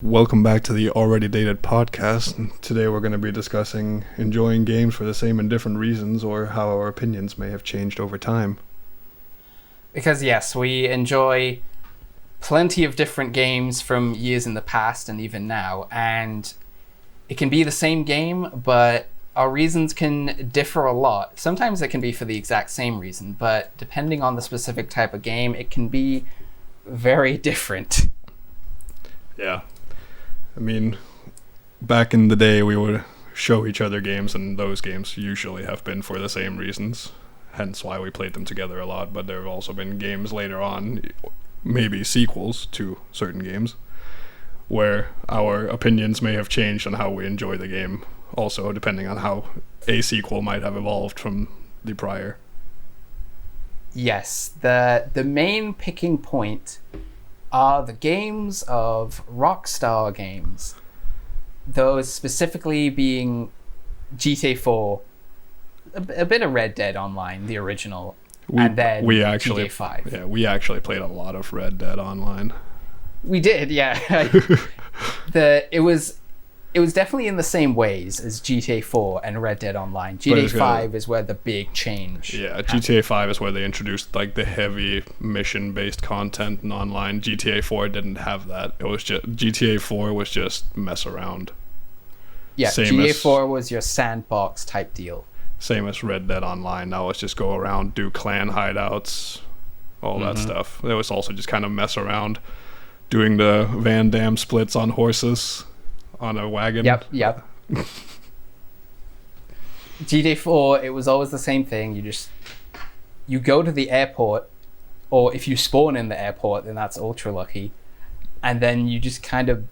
Welcome back to the Already Dated podcast. Today we're going to be discussing enjoying games for the same and different reasons, or how our opinions may have changed over time. Because yes, we enjoy plenty of different games from years in the past and even now, and it can be the same game, but our reasons can differ a lot. Sometimes it can be for the exact same reason, but depending on the specific type of game, it can be very different. Yeah. I mean, back in the day, we would show each other games, and those games usually have been for the same reasons, hence why we played them together a lot. But there have also been games later on, maybe sequels to certain games, where our opinions may have changed on how we enjoy the game, also depending on how a sequel might have evolved from the prior. Yes, the main picking point are the games of Rockstar games. Those specifically being GTA 4, a bit of Red Dead Online, the original, and then GTA 5. Yeah, we actually played a lot of Red Dead Online. We did, yeah. It was definitely in the same ways as GTA 4 and Red Dead Online. GTA 5 is where the big change happened. GTA 5 is where they introduced like the heavy mission-based content and online. GTA 4 didn't have that. It was just GTA 4 was just mess around. Yeah, GTA 4 was your sandbox type deal. Same as Red Dead Online. Now it's just go around, do clan hideouts, all that stuff. It was also just kind of mess around, doing the Van Damme splits on horses. On a wagon. Yep. GTA 4, it was always the same thing. You go to the airport, or if you spawn in the airport, then that's ultra lucky. And then you just kind of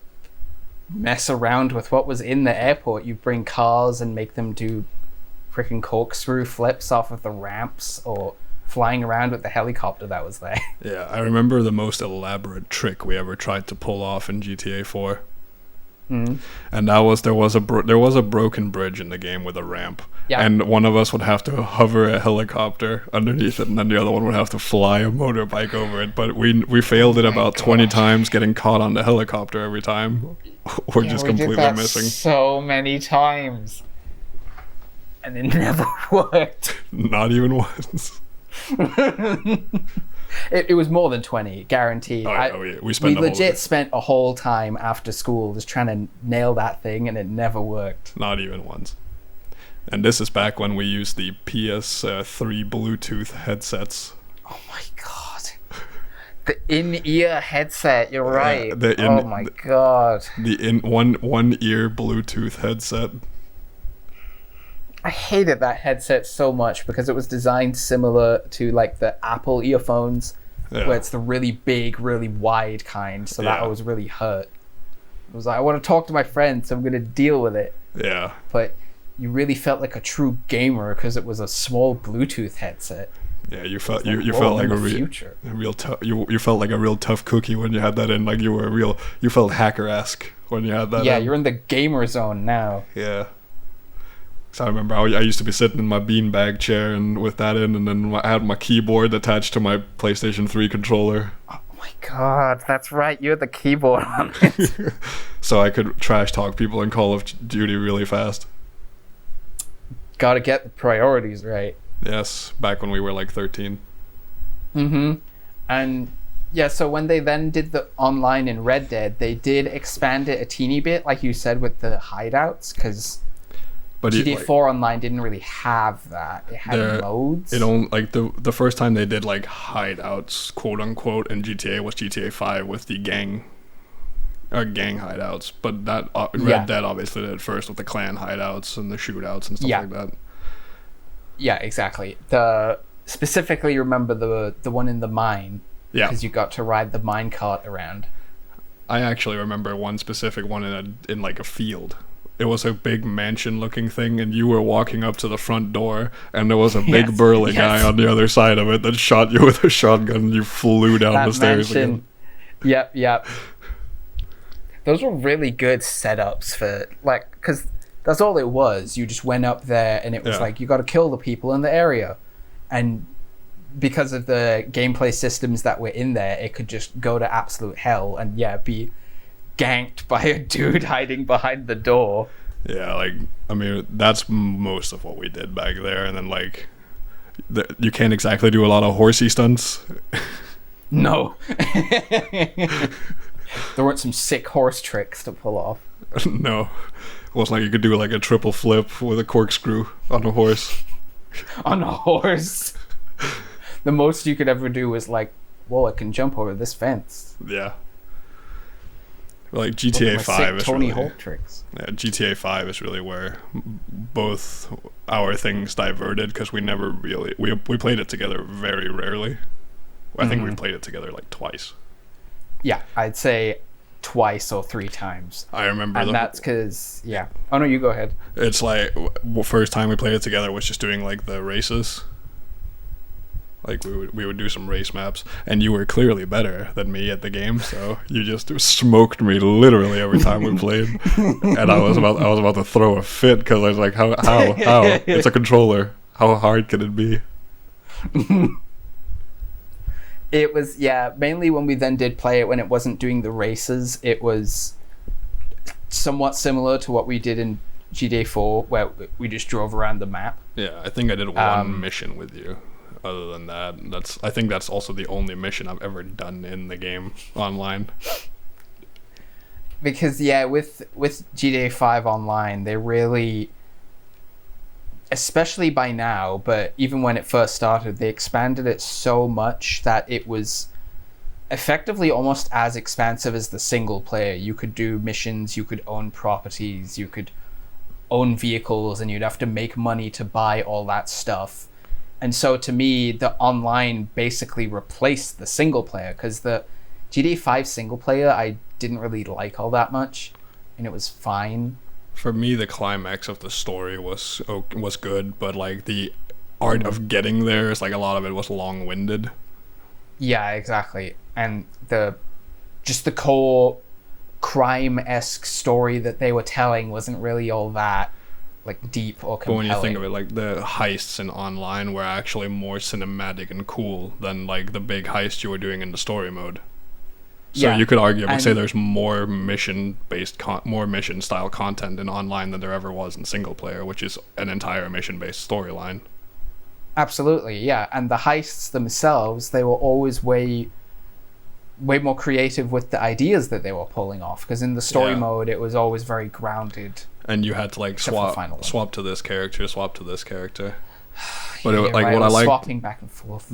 mess around with what was in the airport. You bring cars and make them do freaking corkscrew flips off of the ramps, or flying around with the helicopter that was there. Yeah, I remember the most elaborate trick we ever tried to pull off in GTA 4. Mm-hmm. And that was there was a broken bridge in the game with a ramp, and one of us would have to hover a helicopter underneath it, and then the other one would have to fly a motorbike over it. But we failed it about 20 times, getting caught on the helicopter every time, or just completely missing. So many times, and it never worked. Not even once. It was more than 20, guaranteed. We legit spent a whole time after school just trying to nail that thing, and it never worked. Not even once. And this is back when we used the PS3 Bluetooth headsets. Oh my god. The in-ear headset, you're right. Oh my god. The one ear Bluetooth headset. I hated that headset so much because it was designed similar to like the Apple earphones, where it's the really big, really wide kind, so that always really hurt. It was like, I want to talk to my friends, so I'm going to deal with it. Yeah. But you really felt like a true gamer because it was a small Bluetooth headset. Yeah, you felt like you felt like a real tough cookie when you had that in. Like you felt hacker-esque when you had that. Yeah, you're in the gamer zone now. Yeah. So I remember I used to be sitting in my beanbag chair and with that in, and then I had my keyboard attached to my PlayStation 3 controller. Oh my god, that's right, you had the keyboard on it. So I could trash talk people in Call of Duty really fast. Gotta get the priorities right. Yes, back when we were like 13. Mm-hmm. And yeah, so when they then did the online in Red Dead, they did expand it a teeny bit, like you said, with the hideouts, because GTA 4 Online didn't really have that. It had modes. It only like the first time they did like hideouts, quote unquote, in GTA was GTA 5 with the gang hideouts. But that Red Dead obviously did it first with the clan hideouts and the shootouts and stuff like that. Yeah, exactly. Specifically remember the one in the mine. Yeah. Because you got to ride the mine cart around. I actually remember one specific one in like a field. It was a big mansion-looking thing, and you were walking up to the front door, and there was a big burly guy on the other side of it that shot you with a shotgun, and you flew down the stairs again. Yep. Those were really good setups for, like, because that's all it was. You just went up there, and it was like, you got to kill the people in the area. And because of the gameplay systems that were in there, it could just go to absolute hell and, be ganked by a dude hiding behind the door. Yeah, like, I mean, that's most of what we did back there. And then, like, you can't exactly do a lot of horsey stunts. No. There weren't some sick horse tricks to pull off. No. It wasn't like you could do, like, a triple flip with a corkscrew on a horse. On a horse. The most you could ever do was, like, whoa, I can jump over this fence. Yeah. Like, GTA 5 is Tony really... Hawk tricks. Yeah, GTA 5 is really where both our things diverted, because we never really... We played it together very rarely. I think we played it together, like, twice. Yeah, I'd say twice or 3 times. I remember and that's because, yeah. Oh, no, you go ahead. It's like, first time we played it together was just doing, like, the races. Like, we would do some race maps, and you were clearly better than me at the game, so you just smoked me literally every time we played. And I was about to throw a fit, because I was like, how? It's a controller. How hard can it be? It was, yeah, mainly when we then did play it, when it wasn't doing the races, it was somewhat similar to what we did in GTA 4, where we just drove around the map. Yeah, I think I did one mission with you. Other than that, I think that's also the only mission I've ever done in the game online. Because, yeah, with GTA 5 Online, they really, especially by now, but even when it first started, they expanded it so much that it was effectively almost as expansive as the single player. You could do missions, you could own properties, you could own vehicles, and you'd have to make money to buy all that stuff. And so to me, the online basically replaced the single player, because the GTA 5 single player I didn't really like all that much, and it was fine. For me, the climax of the story was good, but like the art of getting there is like a lot of it was long-winded. Yeah, exactly. And the core crime-esque story that they were telling wasn't really all that like deep or compelling. But when you think of it, like the heists in online were actually more cinematic and cool than like the big heist you were doing in the story mode. So you could arguably say there's more mission-based, more mission-style content in online than there ever was in single player, which is an entire mission-based storyline. Absolutely, yeah. And the heists themselves, they were always way more creative with the ideas that they were pulling off, because in the story mode it was always very grounded, and you had to like swap to this character, swap to this character. But yeah, like right. What I like, swapping back and forth.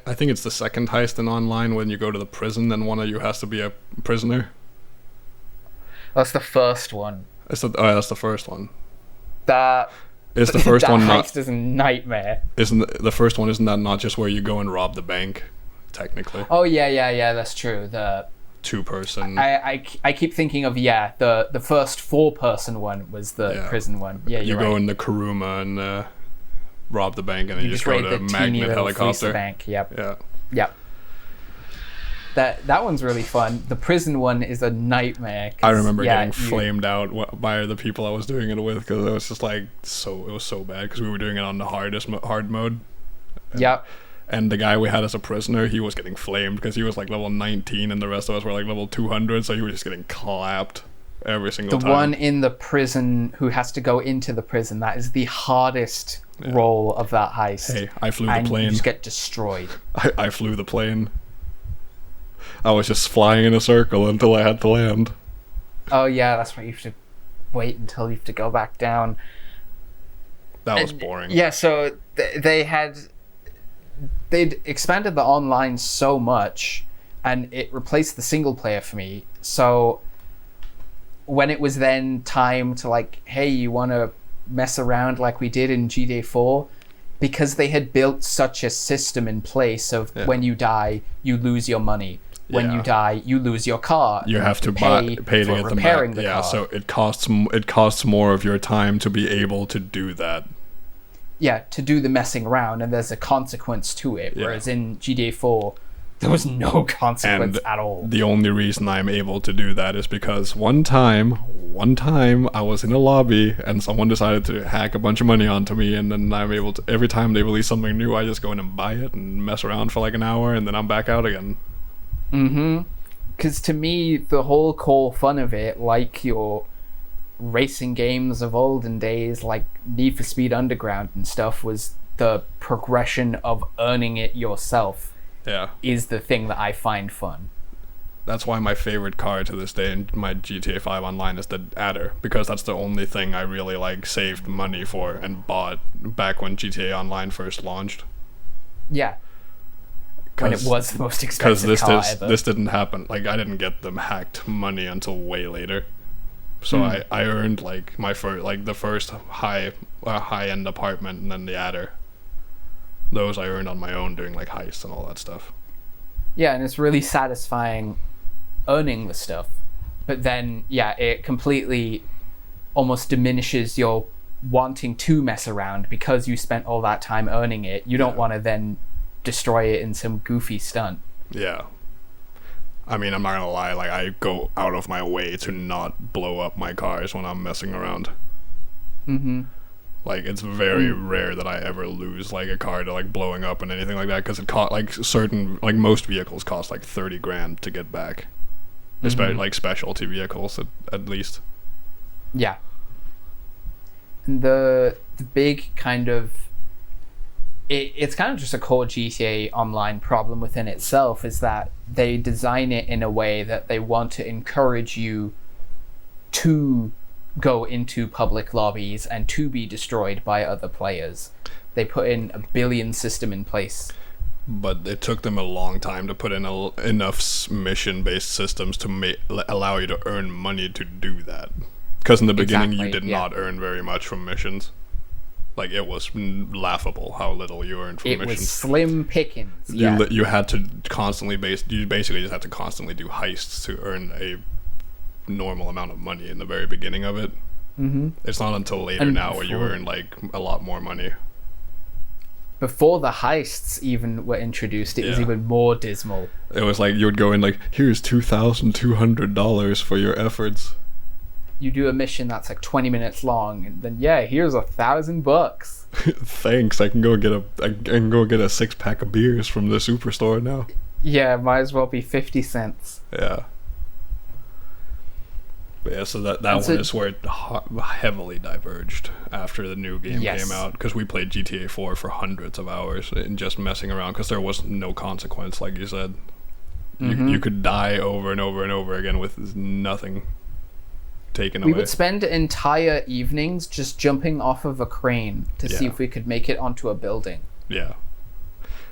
I think it's the second heist in online when you go to the prison and one of you has to be a prisoner. That's the first one. That's the first one. Is the first one not? Heist is a nightmare. Isn't the first one? Isn't that not just where you go and rob the bank? Technically. Oh yeah, that's true. The 2-person. I keep thinking of the first 4-person one was the prison one. Yeah, you go in the Kuruma and rob the bank, and then you just go to Magnet helicopter. Bank. Yep. Yeah. Yep. That one's really fun. The prison one is a nightmare. I remember getting flamed out by the people I was doing it with, because it was just like it was so bad, because we were doing it on the hard mode. Yep. And the guy we had as a prisoner, he was getting flamed because he was like level 19 and the rest of us were like level 200, so he was just getting clapped every single time. The one in the prison who has to go into the prison, that is the hardest role of that heist. Hey, I flew the plane. And you just get destroyed. I flew the plane. I was just flying in a circle until I had to land. Oh yeah, that's right. You have to wait until you have to go back down. That was boring. Yeah, so they'd expanded the online so much, and it replaced the single player for me. So when it was then time to like, hey, you want to mess around like we did in GTA 4, because they had built such a system in place of when you die, you lose your money. When you die, you lose your car. You have to pay to get repairing the car. Yeah, so it costs more of your time to be able to do that. Yeah, to do the messing around, and there's a consequence to it. Whereas in GTA 4, there was no consequence at all. The only reason I'm able to do that is because one time I was in a lobby and someone decided to hack a bunch of money onto me, and then I'm able to, every time they release something new, I just go in and buy it and mess around for like an hour, and then I'm back out again. Because to me, the whole core fun of it, like your racing games of olden days, like Need for Speed Underground and stuff, was the progression of earning it yourself. Yeah. Is the thing that I find fun. That's why my favorite car to this day in my GTA 5 Online is the Adder, because that's the only thing I really like saved money for and bought back when GTA Online first launched. Yeah. When it was the most expensive car ever. This didn't happen. Like, I didn't get them hacked money until way later. So I earned like my the first high end apartment and then the Adder. Those I earned on my own doing like heists and all that stuff. Yeah, and it's really satisfying earning the stuff. But then, yeah, it completely almost diminishes your wanting to mess around because you spent all that time earning it. You don't want to then destroy it in some goofy stunt. Yeah. I mean, I'm not gonna lie, like, I go out of my way to not blow up my cars when I'm messing around. Mm-hmm. Like, it's very rare that I ever lose, like, a car to, like, blowing up and anything like that, because it cost, like, most vehicles cost, like, 30 grand to get back. Especially, like, specialty vehicles, at least. Yeah. And the big kind of... It's kind of just a core GTA Online problem within itself, is that they design it in a way that they want to encourage you to go into public lobbies and to be destroyed by other players. They put in a billion system in place. But it took them a long time to put in enough mission-based systems to allow you to earn money to do that. Because in the beginning, you did not earn very much from missions. Like, it was laughable how little you earned from missions. It was slim pickings. You had to constantly you basically just had to constantly do heists to earn a normal amount of money in the very beginning of it. Mm-hmm. It's not until later now where you earn like a lot more money. Before the heists even were introduced, it was even more dismal. It was like you would go in like, here's $2,200 for your efforts. You do a mission that's like 20 minutes long, and then here's $1,000. Thanks, I can go get a 6-pack of beers from the superstore now. Yeah, might as well be 50 cents. Yeah. But yeah, so that one is where it heavily diverged after the new game came out, because we played GTA 4 for hundreds of hours and just messing around because there was no consequence, like you said. You could die over and over and over again with nothing taken away. We would spend entire evenings just jumping off of a crane to see if we could make it onto a building. Yeah.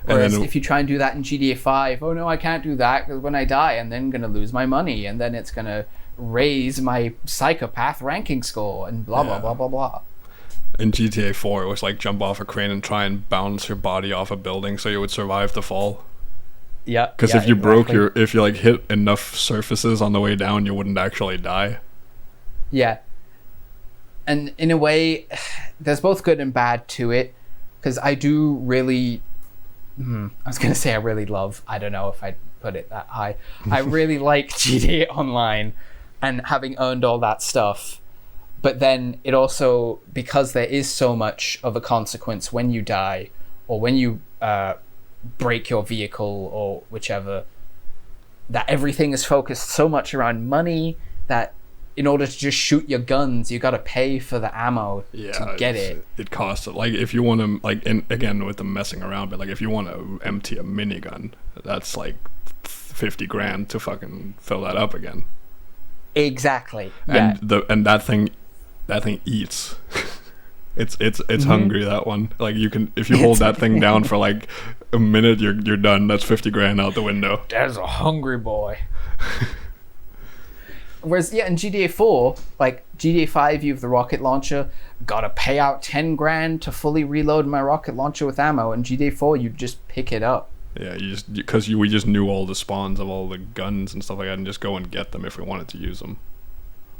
Whereas if you try and do that in GTA 5, oh no, I can't do that because when I die, I'm then going to lose my money, and then it's going to raise my psychopath ranking score, and blah, blah, blah, blah, blah. In GTA 4, it was like jump off a crane and try and bounce your body off a building so you would survive the fall. Yeah. Because if you if you like hit enough surfaces on the way down, you wouldn't actually die. Yeah. And in a way, there's both good and bad to it, because I do really... I was going to say I really love... I don't know if I'd put it that high. I really like GTA Online and having earned all that stuff. But then it also, because there is so much of a consequence when you die, or when you break your vehicle, or whichever, that everything is focused so much around money that in order to just shoot your guns, you got to pay for the ammo to get it. It costs, like, if you want to, like, and again with the messing around, but like if you want to empty a minigun, that's like 50 grand to fucking fill that up again. Exactly. And that thing eats. It's hungry, that one. Like, you can, if you hold that thing down for like a minute, you're done. That's 50 grand out the window. There's a hungry boy. Whereas, in GTA 4, like, GTA 5, you have the rocket launcher, gotta pay out 10 grand to fully reload my rocket launcher with ammo, and GTA 4, you just pick it up. Yeah, we just knew all the spawns of all the guns and stuff like that, and just go and get them if we wanted to use them.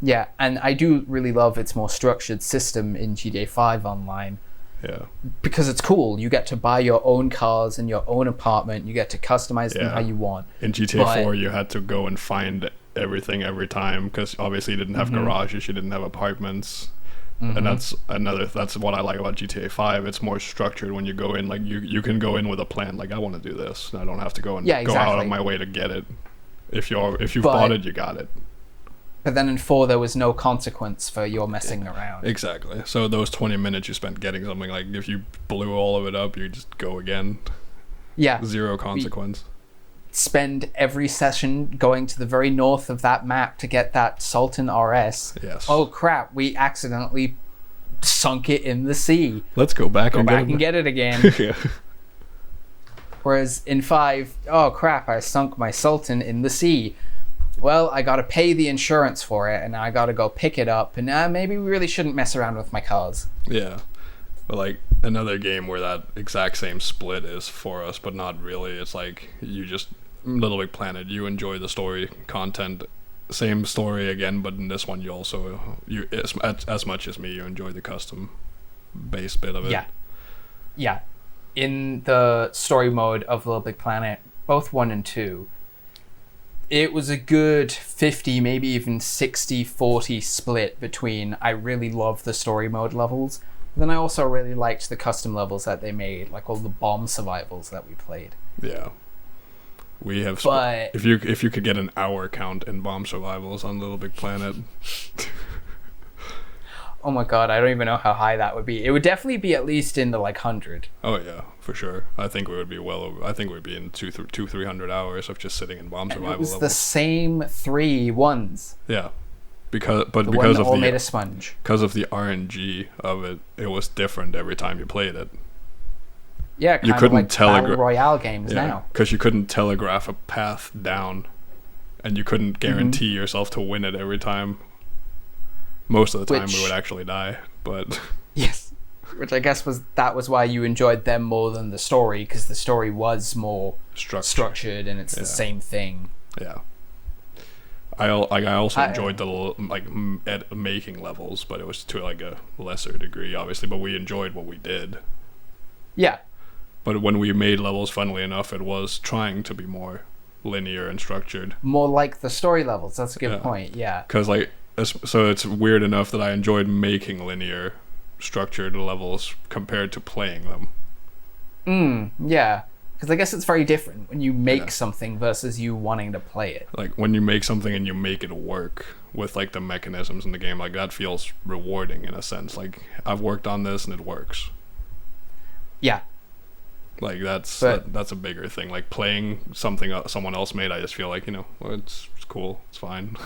Yeah, and I do really love its more structured system in GTA 5 Online. Yeah. Because it's cool. You get to buy your own cars and your own apartment. You get to customize them how you want. In GTA 4, you had to go and find everything every time, because obviously you didn't have garages, you didn't have apartments. And that's what I like about GTA 5. It's more structured when you go in. Like, you can go in with a plan, like, I want to do this, and I don't have to go out of my way to get it. If you But- bought it, you got it. But then in 4, there was no consequence for your messing around. Exactly. So those 20 minutes you spent getting something, like if you blew all of it up, you just go again. Yeah. Zero consequence. Spend every session going to the very north of that map to get that Sultan RS. Yes. Oh crap, we accidentally sunk it in the sea. Let's go back and Get it again. Yeah. Whereas in 5, oh crap, I sunk my Sultan in the sea. Well, I gotta pay the insurance for it, and I gotta go pick it up, and maybe we really shouldn't mess around with my cars. Yeah. But like another game where that exact same split is for us, but not really. It's like you just Little Big Planet. You enjoy the story content, same story again, but in this one you also as much as me, you enjoy the custom base bit of it. Yeah. In the story mode of Little Big Planet, both 1 and 2, it was a good 50, maybe even 60-40 split between I really love the story mode levels, but then I also really liked the custom levels that they made, like all the bomb survivals that we played. Yeah. We have But if you could get an hour count in bomb survivals on Little Big Planet. oh my god, I don't even know how high that would be. It would definitely be at least in the 100. Oh yeah, for sure. I think we would be well over. I think we'd be in 300 hours of just sitting in bomb survival It was levels. the same 3 ones. Yeah, because The one because that of all the made a sponge. because of the RNG of it, it was different every time you played it. Yeah, You kind couldn't of like Battle Royale games Yeah, now. because you couldn't telegraph a path down, and you couldn't guarantee yourself to win it every time. Most of the time, we would actually die, but Yes. Which I guess was why you enjoyed them more than the story, because the story was more structured and it's the same thing. Yeah. I also enjoyed the making levels, but it was to like a lesser degree, obviously. But we enjoyed what we did. Yeah. But when we made levels, funnily enough, it was trying to be more linear and structured. More like the story levels. That's a good point. Yeah. Because so it's weird enough that I enjoyed making linear, structured levels compared to playing them. Yeah. Because I guess it's very different when you make something versus you wanting to play it. Like when you make something and you make it work with like the mechanisms in the game, like that feels rewarding in a sense. Like I've worked on this and it works. Yeah. Like that's a bigger thing. Like playing something someone else made, I just feel like, well, it's cool, it's fine.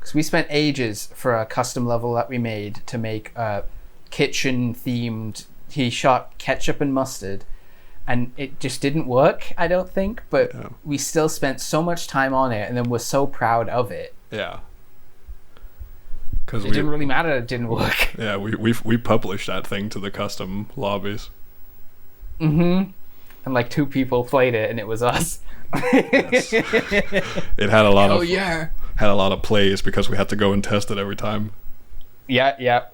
Because we spent ages for a custom level that we made to make a kitchen themed. He shot ketchup and mustard, and it just didn't work, I don't think. But we still spent so much time on it, and then we're so proud of it. Yeah. Because it didn't really matter that it didn't work. Yeah, we published that thing to the custom lobbies. Mm-hmm. And like 2 people played it, and it was us. Yes. It had a lot had a lot of plays because we had to go and test it every time. Yeah.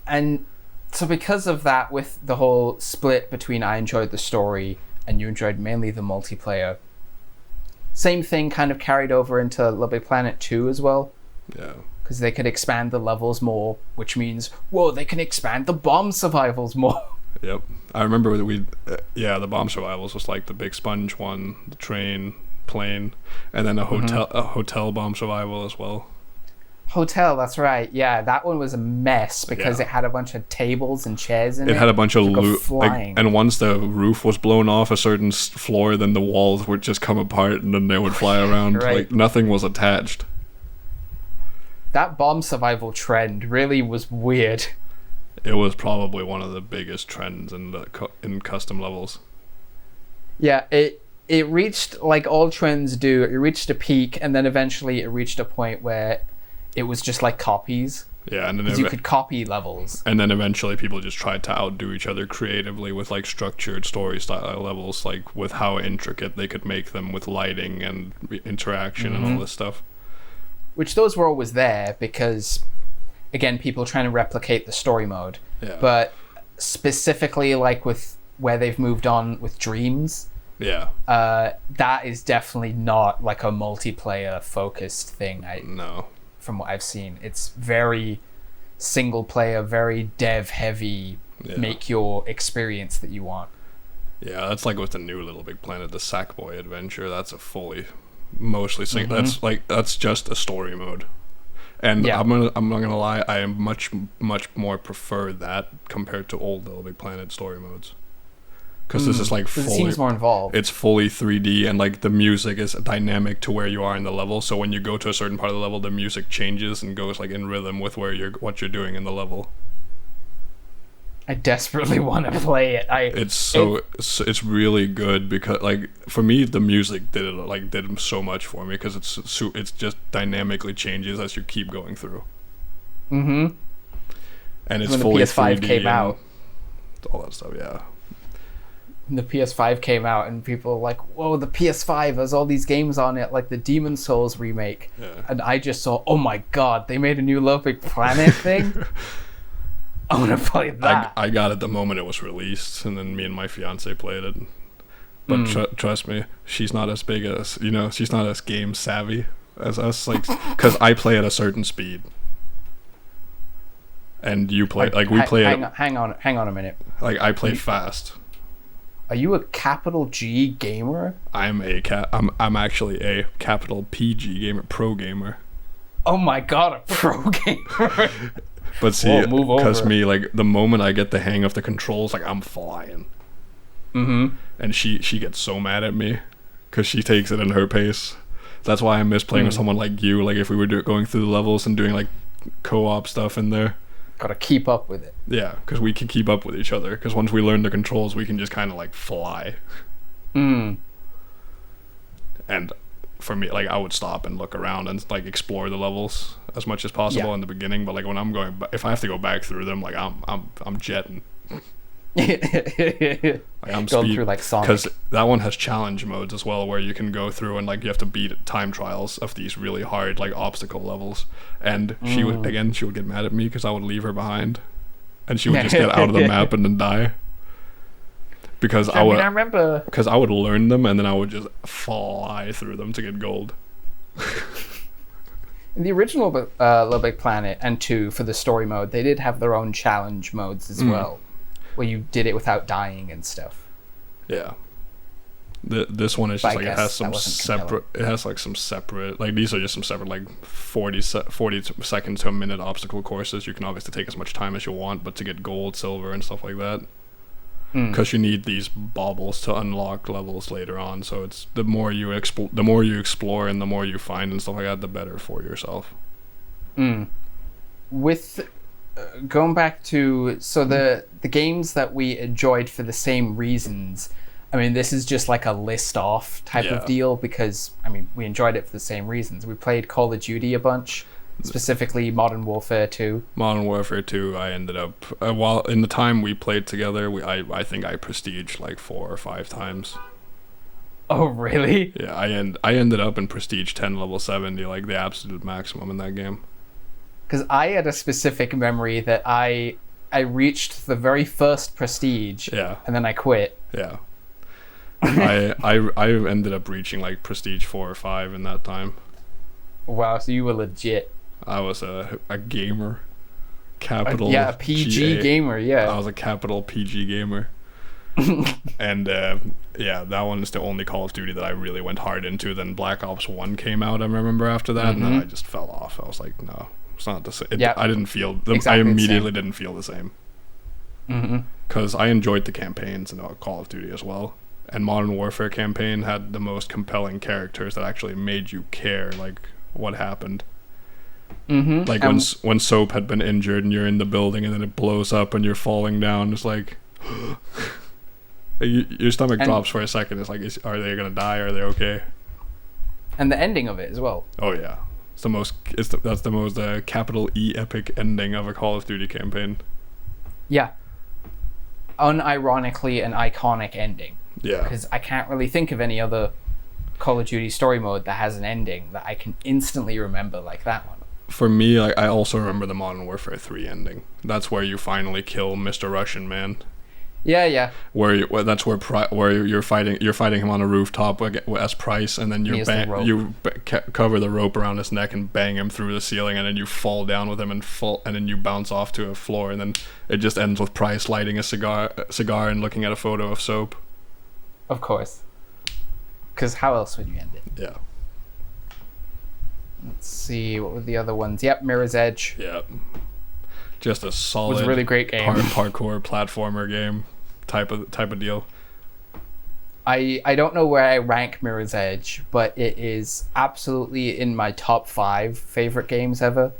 And so because of that, with the whole split between I enjoyed the story and you enjoyed mainly the multiplayer, same thing kind of carried over into Little Big Planet 2 as well. Yeah. Because they could expand the levels more, which means, whoa, they can expand the bomb survivals more. Yep. I remember that the bomb survivals was like the big sponge one, the train, plane, and then a hotel bomb survival as well. Hotel, that's right. Yeah, that one was a mess because it had a bunch of tables and chairs in it. It had a bunch of loot, flying. and once the roof was blown off a certain floor, then the walls would just come apart and then they would fly around. Right. Like nothing was attached. That bomb survival trend really was weird. It was probably one of the biggest trends in custom levels. Yeah, it reached, like all trends do, it reached a peak, and then eventually it reached a point where it was just like copies. Yeah, and then you could copy levels. And then eventually people just tried to outdo each other creatively with like structured story style levels, like with how intricate they could make them with lighting and interaction and all this stuff. Which those were always there because, again, people trying to replicate the story mode. Yeah. But specifically, like with where they've moved on with Dreams, that is definitely not like a multiplayer focused thing. No. From what I've seen, it's very single player, very dev heavy. Make your experience that you want. Yeah, that's like with the new Little Big Planet, the Sackboy adventure. That's a fully mostly that's just a story mode. And Yeah. I'm not gonna lie, I am much more prefer that compared to old Little Big Planet story modes. Because this is like 'Cause it fully, seems more involved. it's fully 3D, and like the music is dynamic to where you are in the level. So when you go to a certain part of the level, the music changes and goes like in rhythm with what you're doing in the level. I desperately want to play it. It's really good because like for me the music did so much for me because it's just dynamically changes as you keep going through. Mm-hmm. And it's When the fully PS5 3D came and out. all that stuff. Yeah. When the PS5 came out, and people were like, "Whoa, the PS5 has all these games on it, like the Demon Souls remake." Yeah. And I just saw, oh my god, they made a new Little Big Planet thing. I want to play that. I got it the moment it was released, and then me and my fiance played it. But trust me, she's not as big as she's not as game savvy as us. Like, because I play at a certain speed, and you play we play. Hang on a minute. Like I play fast. Are you a capital G gamer? I'm actually a capital PG gamer, pro gamer. Oh my god, a pro gamer. But see, move over. because me, like the moment I get the hang of the controls, like I'm flying. Mm-hmm. And she gets so mad at me because she takes it in her pace. That's why I miss playing with someone like you. Like if we were going through the levels and doing like co-op stuff in there. Gotta keep up with it. Yeah, because we can keep up with each other. Because once we learn the controls, we can just kind of like fly. Mm. And for me, like I would stop and look around and like explore the levels as much as possible in the beginning. But like when I'm going, if I have to go back through them, like I'm jetting. Like I'm going through like Sonic. Because that one has challenge modes as well, where you can go through and like you have to beat time trials of these really hard like obstacle levels. And she would get mad at me because I would leave her behind, and she would just get out of the map and then die. Because I remember. Because I would learn them and then I would just fly through them to get gold. In the original Little Big Planet and 2 for the story mode, they did have their own challenge modes as well, where you did it without dying and stuff. Yeah. This one is just like it has some separate. It has like some separate. Like these are just some separate like 40 seconds to a minute obstacle courses. You can obviously take as much time as you want, but to get gold, silver, and stuff like that, because you need these baubles to unlock levels later on. So it's the more you explore, and the more you find and stuff like that, the better for yourself. With going back to the games that we enjoyed for the same reasons. I mean, this is just like a list off type of deal because, I mean, we enjoyed it for the same reasons. We played Call of Duty a bunch, specifically Modern Warfare 2. Modern Warfare 2, I ended up, while in the time we played together, I think I prestiged like 4 or 5 times. Oh, really? Yeah, I ended up in Prestige 10 level 70, like the absolute maximum in that game. Because I had a specific memory that I reached the very first Prestige, and then I quit. Yeah. I ended up reaching like Prestige 4 or 5 in that time. Wow, so you were legit. I was a gamer. Capital a PG GA. gamer, yeah. I was a capital PG gamer. And that one is the only Call of Duty that I really went hard into. Then Black Ops 1 came out, I remember, after that, and then I just fell off. I was like, no, it's not the same. I didn't feel I immediately didn't feel the same. Because I enjoyed the campaigns in Call of Duty as well. And Modern Warfare campaign had the most compelling characters that actually made you care, like, what happened. Like, when Soap had been injured and you're in the building and then it blows up and you're falling down, it's like... your stomach drops for a second. It's like, are they going to die? Are they okay? And the ending of it as well. Oh, yeah. That's the most capital E epic ending of a Call of Duty campaign. Yeah. Unironically an iconic ending. Yeah. Because I can't really think of any other Call of Duty story mode that has an ending that I can instantly remember like that one. For me, I also remember the Modern Warfare 3 ending. That's where you finally kill Mr. Russian Man. Yeah. Where you're fighting him on a rooftop as Price, and then you cover the rope around his neck and bang him through the ceiling, and then you fall down with him and then you bounce off to a floor, and then it just ends with Price lighting a cigar and looking at a photo of Soap. Of course. Because how else would you end it? Yeah. Let's see, what were the other ones? Yep, Mirror's Edge. Yeah. Just a solid Was a really great game. parkour platformer game type of deal. I don't know where I rank Mirror's Edge, but it is absolutely in my top 5 favorite games ever.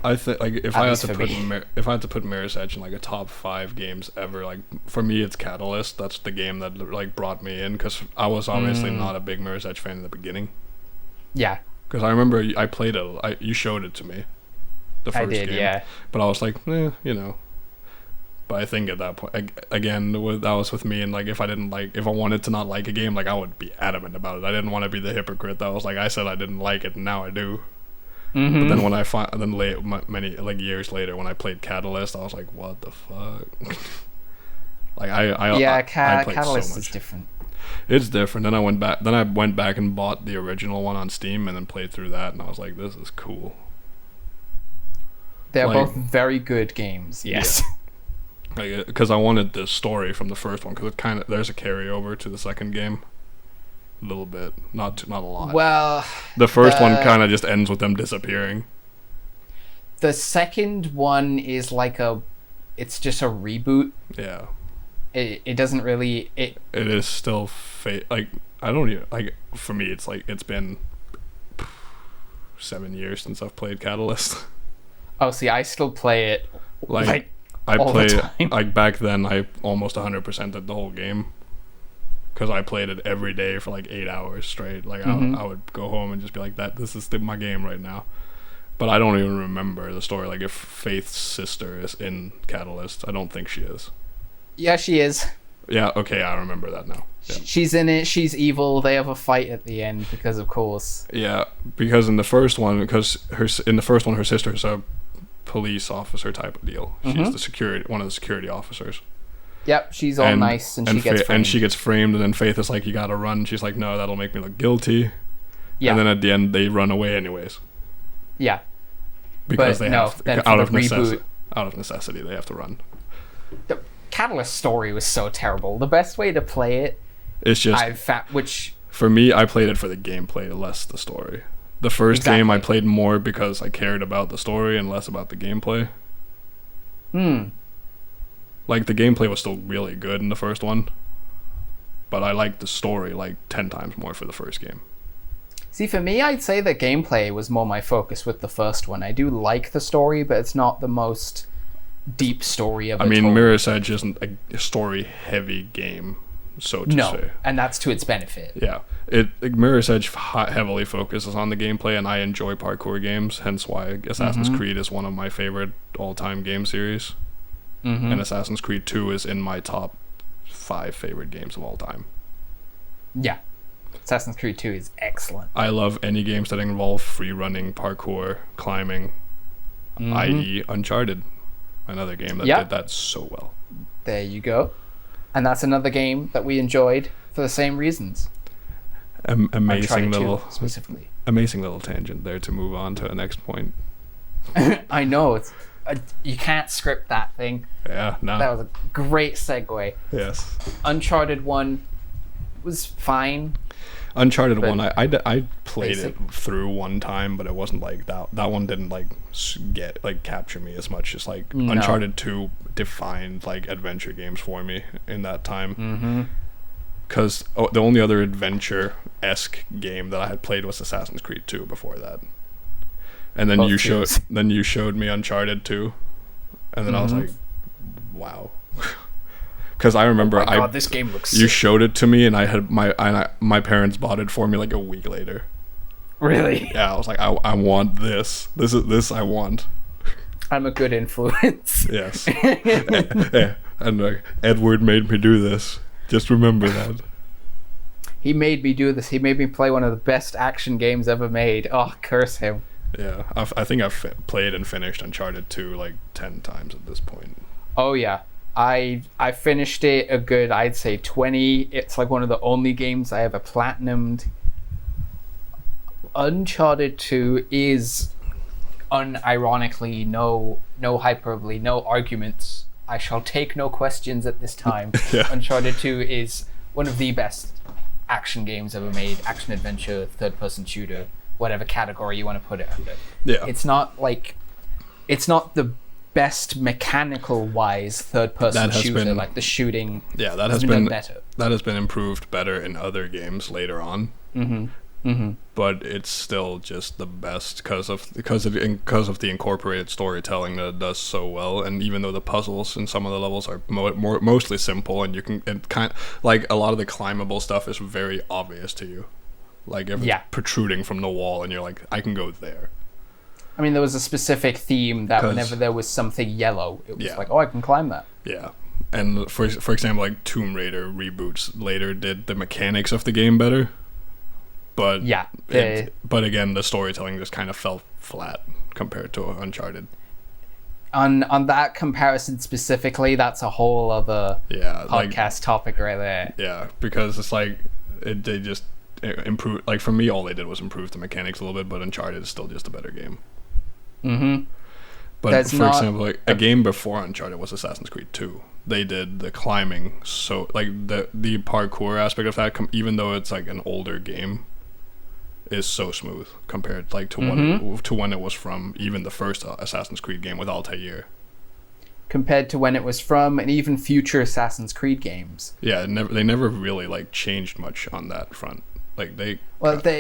I think like if At I had least to for put me. if I had to put Mirror's Edge in like a top 5 games ever, like for me it's Catalyst. That's the game that like brought me in because I was obviously not a big Mirror's Edge fan in the beginning. Yeah, Because I remember I played it. You showed it to me, the first I did, game. yeah. But I was like, you know. But I think at that point, again, that was with me. And like, if I wanted to not like a game, like I would be adamant about it. I didn't want to be the hypocrite that was like, I said I didn't like it, and now I do. Mm-hmm. But then when many like years later, when I played Catalyst, I was like, what the fuck? Like I played Catalyst so much. is different. It's different. Then I went back and bought the original one on Steam and then played through that, and I was like, this is cool. They're Like- both very good games. Yes. Because I wanted the story from the first one, because there's a carryover to the second game, a little bit, not a lot. Well, The first one kind of just ends with them disappearing. the second one is like it's just a reboot. Yeah, It doesn't really it is still like I don't even like. For me, it's like it's been 7 years since I've played Catalyst. Oh, see, I still play it Like I all the played time. like back then. I almost 100%ed the whole game because I played it every day for like 8 hours straight. Like I would go home and just be like, this is my game right now. But I don't even remember the story. Like if Faith's sister is in Catalyst, I don't think she is. Yeah, she is. Yeah, okay, I remember that now. Yeah. She's in it. She's evil. They have a fight at the end because, of course. Yeah, because in the first one, her sister's a police officer type of deal. She's one of the security officers. Yep, she's all nice and she gets framed. And she gets framed, and then Faith is like, you gotta run. She's like, no, that'll make me look guilty. Yeah. And then at the end, they run away anyways. Yeah. Because But they have then out for of the reboot, necessity, they have to run. the Catalyst story was so terrible. The best way to play it, It's just for me, I played it for the gameplay, less the story. The first game I played more because I cared about the story and less about the gameplay. Like the gameplay was still really good in the first one, but I liked the story like 10 times more for the first game. See, for me, I'd say the gameplay was more my focus with the first one. I do like the story, but it's not the most deep story ever. I mean, told. Mirror's Edge isn't a story-heavy game, so to say. And that's to its benefit. Yeah, Mirror's Edge heavily focuses on the gameplay, and I enjoy parkour games. Hence why Assassin's Creed is one of my favorite all-time game series, and Assassin's Creed 2 is in my top 5 favorite games of all time. Yeah, Assassin's Creed 2 is excellent. I love any games that involve free-running, parkour, climbing, i.e. Uncharted, another game that did that so well. There you go. And that's another game that we enjoyed for the same reasons. Amazing little tangent there to move on to the next point. I know, you can't script that thing. Yeah, no. That was a great segue. Yes. Uncharted 1 was fine. Uncharted 1, I played it through one time, but it wasn't like that. That one didn't like capture me as much as like Uncharted 2 defined like adventure games for me in that time. Because the only other adventure-esque game that I had played was Assassin's Creed 2 before that. And then you showed me Uncharted 2, and then I was like, wow. Because I remember, this game looks you sick. showed it to me, and I had my parents bought it for me like a week later. Really? Yeah, I was like, I want this. This I want. I'm a good influence. Yes. And Edward made me do this. Just remember that. He made me do this. He made me play one of the best action games ever made. Oh, curse him. Yeah, I think I've played and finished Uncharted 2 like 10 times at this point. Oh yeah, I finished it a good, I'd say 20. It's like one of the only games I ever platinumed. Uncharted 2 is unironically, no hyperbole, no arguments. I shall take no questions at this time. Yeah. Uncharted 2 is one of the best action games ever made, action adventure, third person shooter whatever category you want to put it under. Yeah. It's not the best mechanical wise third person shooter, like the shooting. Yeah, that has been better. That has been improved better in other games later on. But it's still just the best because of the incorporated storytelling that it does so well. And even though the puzzles in some of the levels are mostly simple, and like a lot of the climbable stuff is very obvious to you, like if it's protruding from the wall, and you're like, I can go there. I mean, there was a specific theme that whenever there was something yellow, it was like, oh, I can climb that. Yeah. And for example, like Tomb Raider reboots later did the mechanics of the game better. But but again, the storytelling just kind of fell flat compared to Uncharted. On that comparison specifically, that's a whole other podcast topic right there. Yeah, because it's like they just improved. Like for me, all they did was improve the mechanics a little bit, but Uncharted is still just a better game. But for example, like a game before Uncharted was Assassin's Creed 2. They did the climbing, so like the parkour aspect of that, even though it's like an older game, is so smooth compared like to when it was from even the first Assassin's Creed game with Altair. Compared to when it was from, and even future Assassin's Creed games. Yeah, they never really like changed much on that front. Like they revamped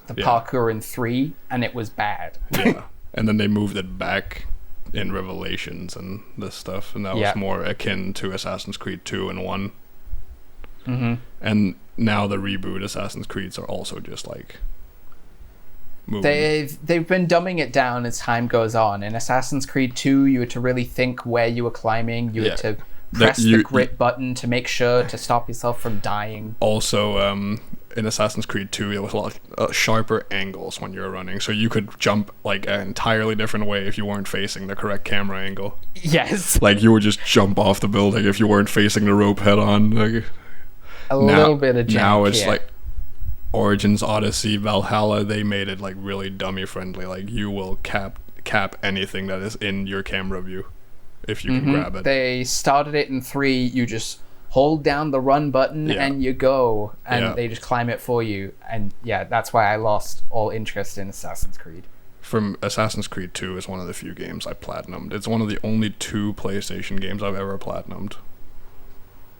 the parkour in 3, and it was bad. Yeah, and then they moved it back in Revelations and this stuff, and that was more akin to Assassin's Creed 2 and 1. And now the reboot Assassin's Creeds are also just like moving. They've been dumbing it down as time goes on. In Assassin's Creed 2, you had to really think where you were climbing. You had to press the grip button to make sure to stop yourself from dying. Also, in Assassin's Creed 2, it was a lot sharper angles when you were running, so you could jump like an entirely different way if you weren't facing the correct camera angle. Yes. Like you would just jump off the building if you weren't facing the rope head on. Like, little bit of jank. Now it's like Origins, Odyssey, Valhalla, they made it like really dummy friendly. Like you will cap anything that is in your camera view if you can grab it. They started it in 3, you just hold down the run button and you go, and they just climb it for you. And that's why I lost all interest in Assassin's Creed. From Assassin's Creed 2 is one of the few games I platinumed. It's one of the only 2 PlayStation games I've ever platinumed.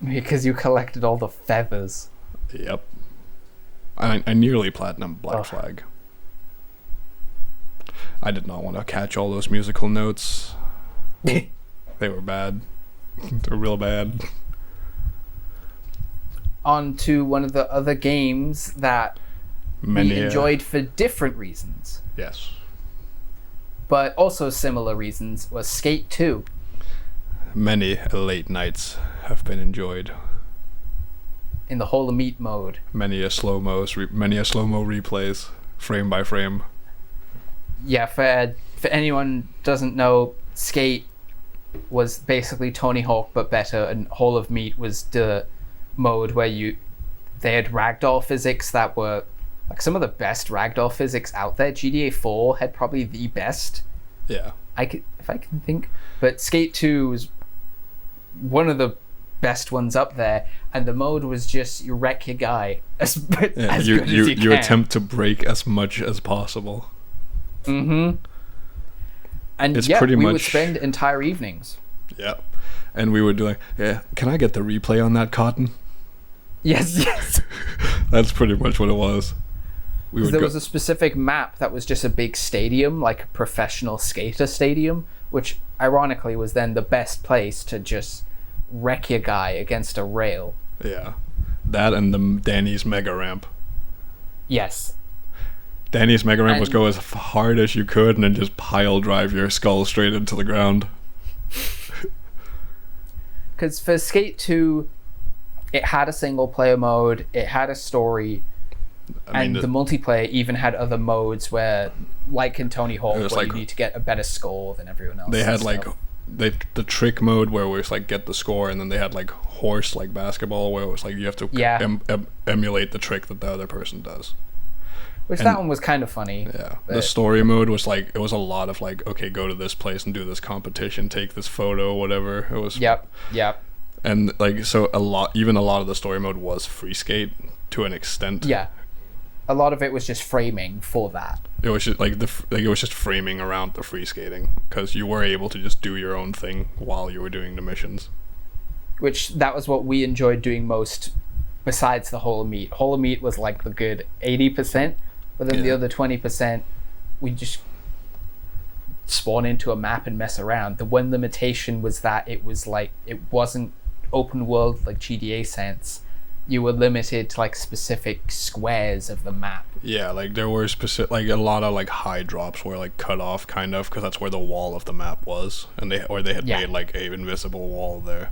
Because you collected all the feathers. Yep. I nearly platinumed Black Flag. I did not want to catch all those musical notes. They were bad. They're real bad. On to one of the other games that we enjoyed for different reasons. Yes. But also similar reasons was Skate 2. Many late nights have been enjoyed. In the Hole of Meat mode. Many a slow-mo replays, frame by frame. Yeah, for anyone doesn't know, Skate was basically Tony Hawk but better, and Hole of Meat was the mode where they had ragdoll physics that were like some of the best ragdoll physics out there. GTA 4 had probably the best. Yeah. If I can think. But Skate 2 was one of the best ones up there, and the mode was just you wreck your guy as good as you can. You attempt to break as much as possible. And it's pretty we much would spend entire evenings. Yeah. And we would do like, can I get the replay on that cotton? Yes. That's pretty much what it was. There was a specific map that was just a big stadium, like a professional skater stadium, which ironically was then the best place to just wreck your guy against a rail. Yeah. That and the Danny's mega ramp. Yes. Danny's mega ramp was go as hard as you could and then just pile drive your skull straight into the ground. Because for Skate 2, it had a single player mode, it had a story, and the multiplayer even had other modes where, like in Tony Hawk, where you need to get a better score than everyone else. They had the trick mode where it was like get the score, and then they had like horse like basketball where it was like you have to emulate the trick that the other person does. That one was kind of funny. Yeah. The story mode was like, it was a lot of like, okay, go to this place and do this competition, take this photo, whatever. It was. Yep. And like, so even a lot of the story mode was free skate to an extent. Yeah. a lot of it was just framing for that. It was just it was just framing around the free skating, because you were able to just do your own thing while you were doing the missions. Which that was what we enjoyed doing most, besides the Hole of Meat. Hole of Meat was like the good 80%, but then the other 20%, we just spawn into a map and mess around. The one limitation was that it wasn't open world like GDA sense. You were limited to like specific squares of the map. Yeah, like there were specific, like a lot of like high drops were like cut off kind of, because that's where the wall of the map was, and they had made like a invisible wall there.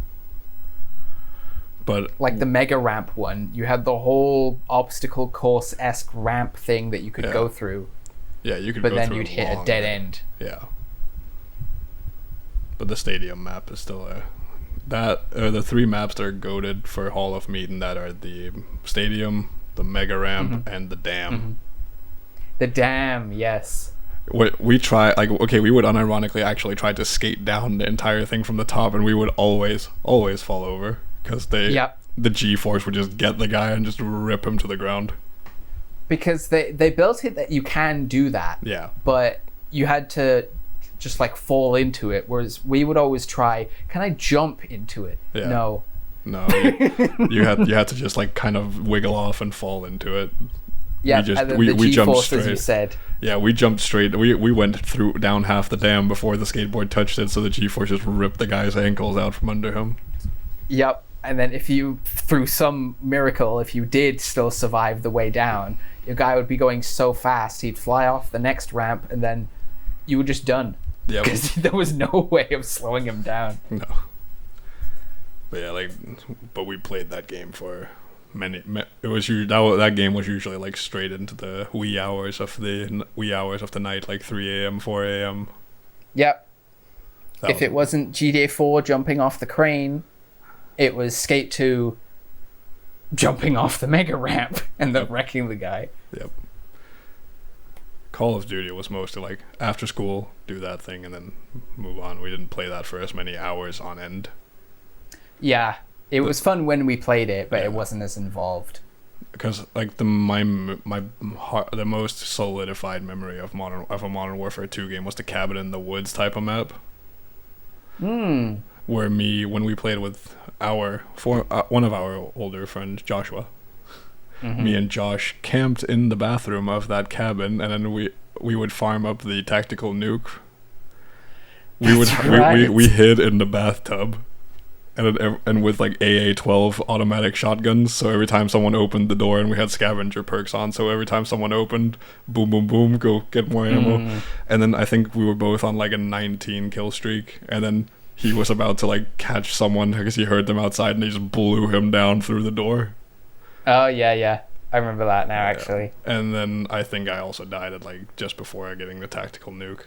But like the mega ramp one, you had the whole obstacle course-esque ramp thing that you could go through. Yeah, you could. But then you'd hit a dead end. Yeah. But the stadium map is still there. That the three maps that are goated for Hall of Meat, and that are the stadium, the mega ramp, and the dam. Mm-hmm. The dam, yes. We try, like, okay, we would unironically actually try to skate down the entire thing from the top, and we would always fall over, because the G-force would just get the guy and just rip him to the ground. Because they built it that you can do that. Yeah. But you had to just like fall into it, whereas we would always try, can I jump into it? Yeah. No, you had to just like kind of wiggle off and fall into it. Yeah, and then we jumped straight, as you said. Yeah, we jumped straight. We went down half the dam before the skateboard touched it, so the G-force just ripped the guy's ankles out from under him. Yep. And then if you, through some miracle, if you did still survive the way down, your guy would be going so fast he'd fly off the next ramp, and then you were just done. Yeah, because there was no way of slowing him down. No. But yeah, but we played that game for it was that game was usually like straight into the wee hours of the night, like 3 a.m., 4 a.m. Yep. If it wasn't GDA 4 jumping off the crane, it was Skate 2 jumping off the mega ramp and then wrecking the guy. Yep. Call of Duty was mostly like after school, do that thing, and then move on. We didn't play that for as many hours on end. Yeah, it was fun when we played it, but it wasn't as involved. Because like the most solidified memory of a Modern Warfare 2 game was the cabin in the woods type of map. Where when we played with one of our older friends, Joshua. Mm-hmm. Me and Josh camped in the bathroom of that cabin, and then we would farm up the tactical nuke. We hid in the bathtub, and with like AA-12 automatic shotguns. So every time someone opened the door, and we had scavenger perks on, so every time someone opened, boom, boom, boom, go get more ammo. And then I think we were both on like a 19 kill streak, and then he was about to like catch someone because he heard them outside, and he just blew him down through the door. Oh, yeah. I remember that now, actually. And then I think I also died at like just before getting the tactical nuke.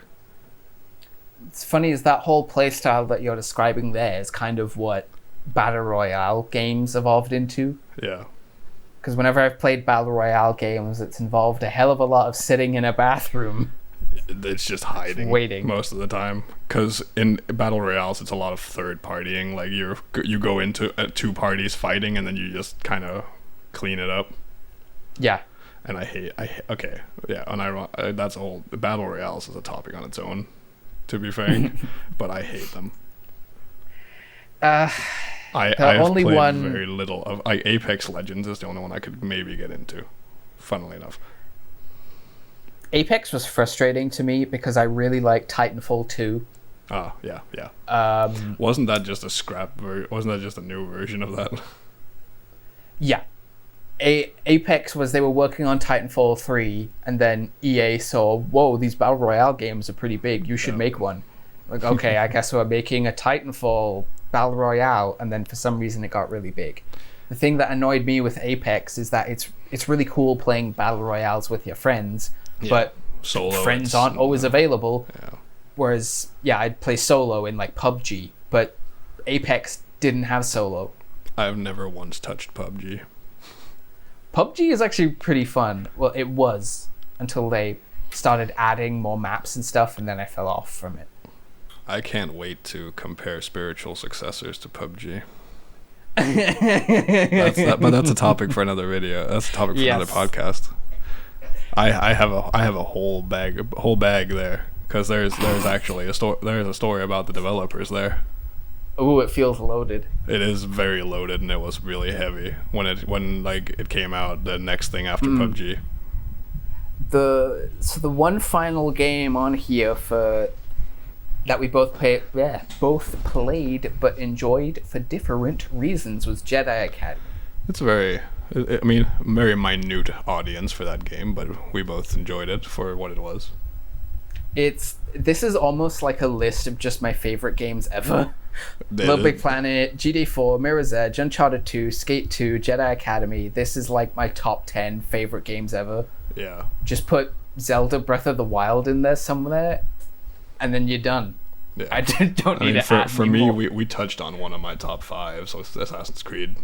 It's funny is that whole playstyle that you're describing there is kind of what Battle Royale games evolved into. Yeah. Because whenever I've played Battle Royale games, it's involved a hell of a lot of sitting in a bathroom. It's just hiding waiting most of the time, because in battle royales it's a lot of third partying. Like you go into two parties fighting, and then you just kind of clean it up. Yeah. And okay, yeah, and that's a whole battle royales is a topic on its own, to be frank. But I hate them. I've played very little of Apex Legends is the only one I could maybe get into, funnily enough. Apex was frustrating to me because I really liked Titanfall 2. Oh, yeah. Wasn't that just wasn't that just a new version of that? Yeah. Apex was, they were working on Titanfall 3, and then EA saw, whoa, these Battle Royale games are pretty big, you should make one. Like, okay, I guess we're making a Titanfall Battle Royale, and then for some reason it got really big. The thing that annoyed me with Apex is that it's really cool playing Battle Royales with your friends, but solo friends aren't always available. Yeah. Whereas, I'd play solo in like PUBG, but Apex didn't have solo. I've never once touched PUBG. PUBG is actually pretty fun. Well, it was until they started adding more maps and stuff, and then I fell off from it. I can't wait to compare spiritual successors to PUBG. But that's a topic for another video. That's a topic for another podcast. I have a whole bag there because there's actually there's a story about the developers there. Ooh, it feels loaded. It is very loaded, and it was really heavy when it came out. The next thing after PUBG. The one final game on here for that we both played but enjoyed for different reasons was Jedi Academy. It's very minute audience for that game, but we both enjoyed it for what it was. This is almost like a list of just my favorite games ever. Little Big Planet, GTA 4, Mirror's Edge, Uncharted 2, Skate 2, Jedi Academy. This is like my top 10 favorite games ever. Yeah. Just put Zelda Breath of the Wild in there somewhere, and then you're done. Yeah. I don't need to add for anymore. me, we touched on one of my top 5, so it's Assassin's Creed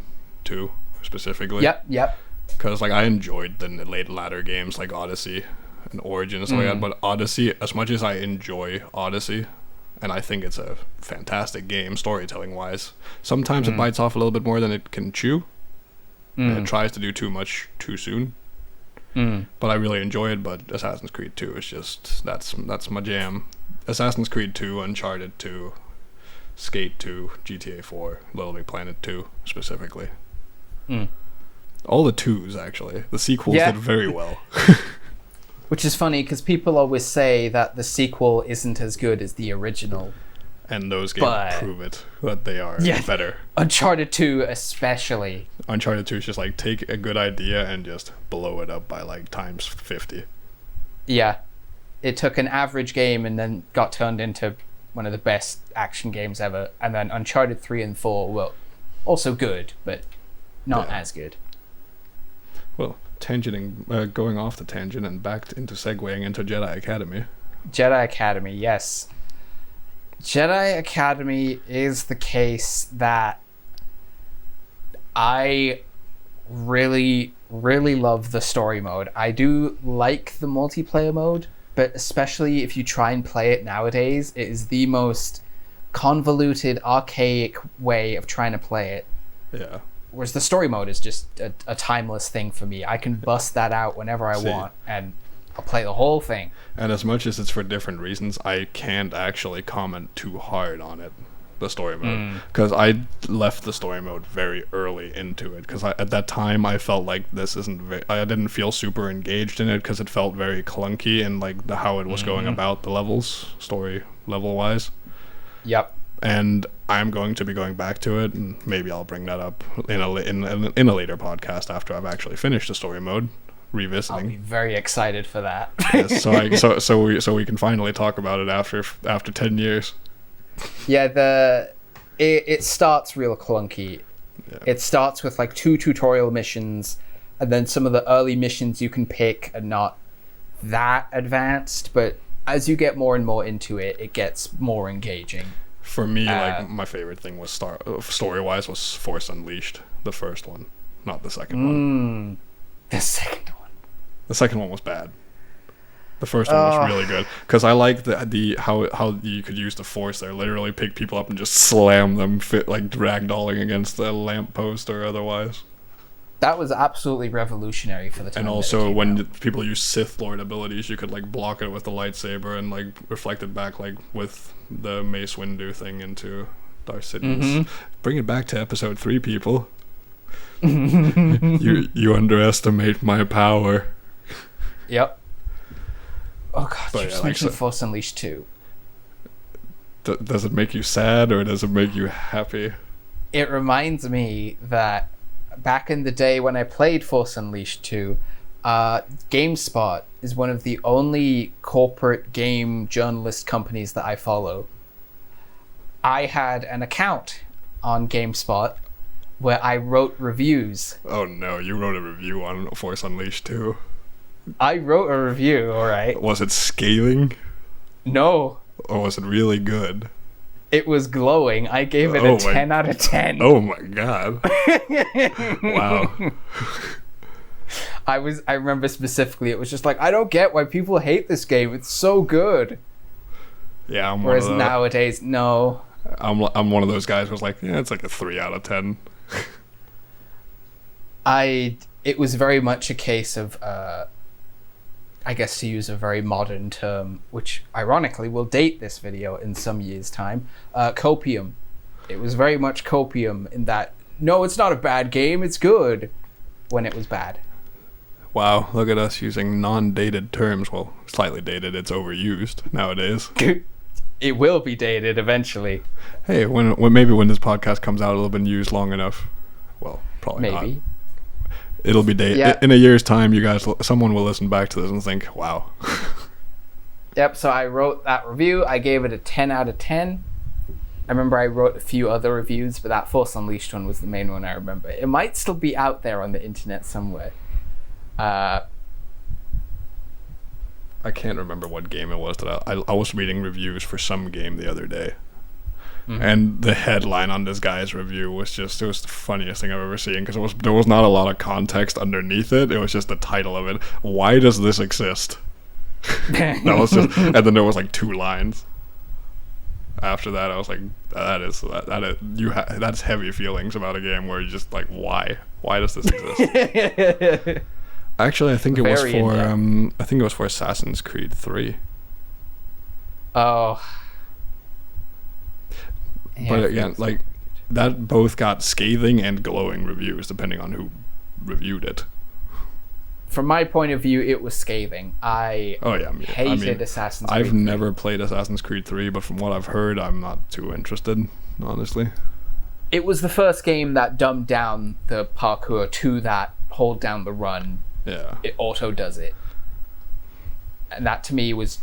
2 specifically. Yep. Because I enjoyed the latter games like Odyssey and Origin and stuff like that, but Odyssey, as much as I enjoy Odyssey, and I think it's a fantastic game storytelling wise, sometimes it bites off a little bit more than it can chew, and it tries to do too much too soon. But I really enjoy it. But Assassin's Creed 2 is just that's my jam. Assassin's Creed 2, Uncharted 2, Skate 2, GTA 4, Little Big Planet 2 specifically. All the 2s actually. The sequels did very well. Which is funny because people always say that the sequel isn't as good as the original. And those games prove it, that they are better. Uncharted 2 especially. Uncharted 2 is just like take a good idea and just blow it up by like times 50. Yeah. It took an average game and then got turned into one of the best action games ever. And then Uncharted 3 and 4 were also good, but not as good. Well, going off the tangent and back into segueing into Jedi Academy. Jedi Academy, yes. Jedi Academy is the case that I really, really love the story mode. I do like the multiplayer mode, but especially if you try and play it nowadays, it is the most convoluted, archaic way of trying to play it. Yeah. Whereas the story mode is just a timeless thing for me. I can bust that out whenever I want, and I'll play the whole thing. And as much as it's for different reasons, I can't actually comment too hard on it, the story mode. Because I left the story mode very early into it. Because at that time, I felt like I didn't feel super engaged in it because it felt very clunky and like how it was going about the levels, story level-wise. Yep. And I'm going to be going back to it, and maybe I'll bring that up in a later podcast after I've actually finished the story mode, revisiting. I'll be very excited for that. Yes, so we can finally talk about it after 10 years. Yeah, it starts real clunky. Yeah. It starts with like 2 tutorial missions, and then some of the early missions you can pick are not that advanced, but as you get more and more into it, it gets more engaging. For me, like my favorite thing was story-wise was Force Unleashed, the first one, not the second one. The second one. The second one was bad. The first one was really good because I like the how you could use the Force there, literally pick people up and just slam them, like ragdolling against a lamppost or otherwise. That was absolutely revolutionary for the time. And also, when people use Sith Lord abilities, you could like block it with the lightsaber and like reflect it back like with the Mace Windu thing into Darth Sidious. Bring it back to episode 3, people. you underestimate my power. Yep. Oh god, you just mentioned Force Unleashed 2. Does it make you sad or does it make you happy? It reminds me that back in the day when I played Force Unleashed 2, GameSpot is one of the only corporate game journalist companies that I follow. I had an account on GameSpot where I wrote reviews. Oh no, you wrote a review on Force Unleashed 2. I wrote a review, alright. Was it scathing? No. Or was it really good? It was glowing. I gave it a 10 out of 10. Oh my god. Wow. I remember specifically, it was just like, I don't get why people hate this game. It's so good. Yeah, I'm Whereas nowadays, no. I'm one of those guys who's like, yeah, it's like a 3 out of 10. It was very much a case of I guess to use a very modern term, which ironically will date this video in some years' time, copium. It was very much copium in that, no, it's not a bad game, it's good, when it was bad. Wow, look at us using non-dated terms. Well, slightly dated, it's overused nowadays. It will be dated eventually. Hey, maybe when this podcast comes out, it'll have been used long enough. Well, probably not. Maybe. It'll be dated. Yeah. In a year's time, someone will listen back to this and think, wow. Yep, so I wrote that review. I gave it a 10 out of 10. I remember I wrote a few other reviews, but that Force Unleashed one was the main one I remember. It might still be out there on the internet somewhere. I can't remember what game it was that I was reading reviews for some game the other day. Mm-hmm. And the headline on this guy's review was it was the funniest thing I've ever seen, because there was not a lot of context underneath it. It was just the title of it. Why does this exist? That was just, and then there was like 2 lines. After that, I was like, that's heavy feelings about a game where you're just like, why? Why does this exist? Actually, I think it was for Assassin's Creed 3. Oh. Yeah, but again, like, that both got scathing and glowing reviews, depending on who reviewed it. From my point of view, it was scathing. Hated Assassin's Creed 3. I've never played Assassin's Creed 3, but from what I've heard, I'm not too interested, honestly. It was the first game that dumbed down the parkour to that hold down the run. Yeah. It auto does it. And that to me was...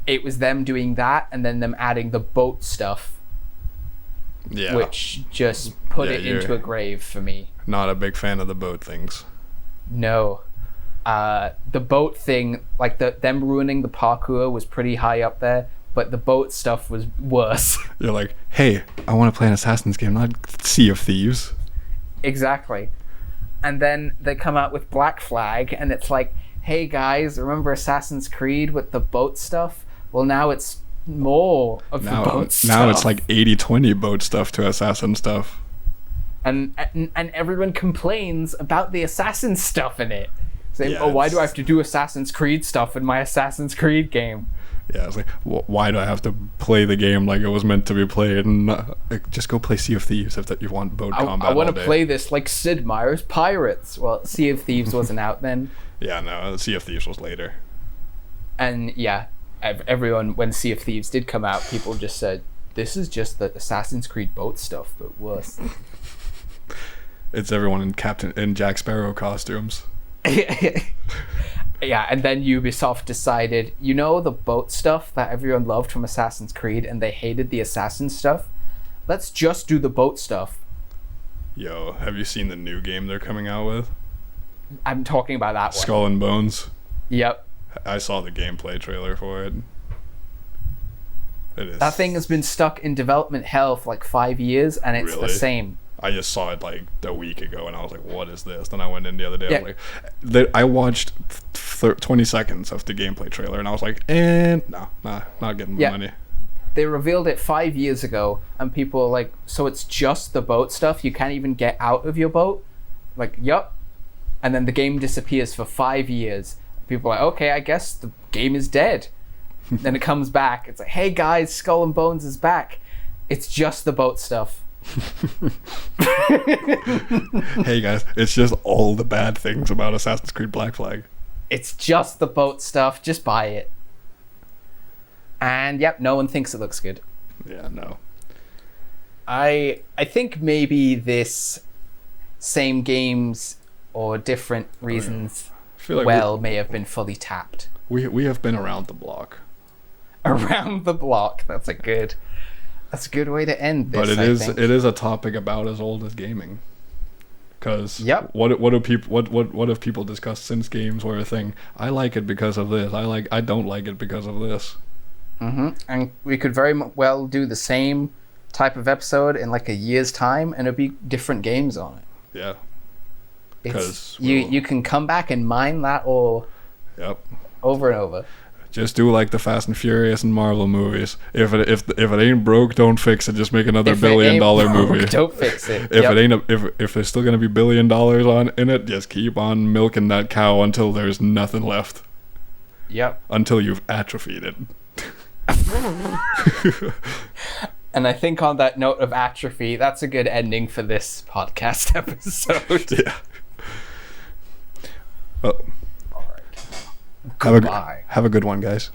It was them doing that, and then them adding the boat stuff. Yeah. Which just put it into a grave for me. Not a big fan of the boat things. No. The boat thing, like them ruining the parkour was pretty high up there, but the boat stuff was worse. You're like, hey, I want to play an Assassin's game, not Sea of Thieves. Exactly. And then they come out with Black Flag, and it's like, hey guys, remember Assassin's Creed with the boat stuff? Well, now it's more of the boat stuff. Now it's like 80-20 boat stuff to assassin stuff. And everyone complains about the assassin stuff in it. Saying, why do I have to do Assassin's Creed stuff in my Assassin's Creed game? Yeah, it's like, why do I have to play the game like it was meant to be played? And just go play Sea of Thieves if you want boat combat. I want to play this like Sid Meier's Pirates. Well, Sea of Thieves wasn't out then. Yeah, no, Sea of Thieves was later. And yeah, everyone, when Sea of Thieves did come out, people just said, this is just the Assassin's Creed boat stuff, but worse. It's everyone in Jack Sparrow costumes. Yeah, and then Ubisoft decided, the boat stuff that everyone loved from Assassin's Creed, and they hated the assassin stuff? Let's just do the boat stuff. Yo, have you seen the new game they're coming out with? I'm talking about that one. Skull and Bones? Yep. I saw the gameplay trailer for it. That thing has been stuck in development hell for like 5 years, and it's the same. I just saw it like a week ago, and I was like, what is this? Then I went in the other day. I was like, I watched 20 seconds of the gameplay trailer, and I was like, not getting my money. They revealed it 5 years ago, and people are like, so it's just the boat stuff? You can't even get out of your boat? Like, yup. And then the game disappears for 5 years. People are like, okay, I guess the game is dead. Then it comes back. It's like, hey guys, Skull and Bones is back. It's just the boat stuff. Hey guys, it's just all the bad things about Assassin's Creed Black Flag. It's just the boat stuff. Just buy it. And yep, no one thinks it looks good. Yeah, no. I think maybe this same games or different reasons may have been fully tapped. We have been around the block. Around the block. That's a good way to end this. But it is a topic about as old as gaming. Because what have people discussed since games were a thing? I like it because of this. I don't like it because of this. Mm-hmm. And we could very well do the same type of episode in like a year's time, and it'll be different games on it. Yeah. Because you can come back and mine that ore. Yep. Over and over. Just do like the Fast and Furious and Marvel movies. If it ain't broke, don't fix it. Just make another $1 billion movie. Don't fix it. If there's still gonna be $1 billion in it, just keep on milking that cow until there's nothing left. Yep. until you've atrophied it. And I think on that note of atrophy, that's a good ending for this podcast episode. Yeah. Well, All right. Goodbye. have a good one, guys.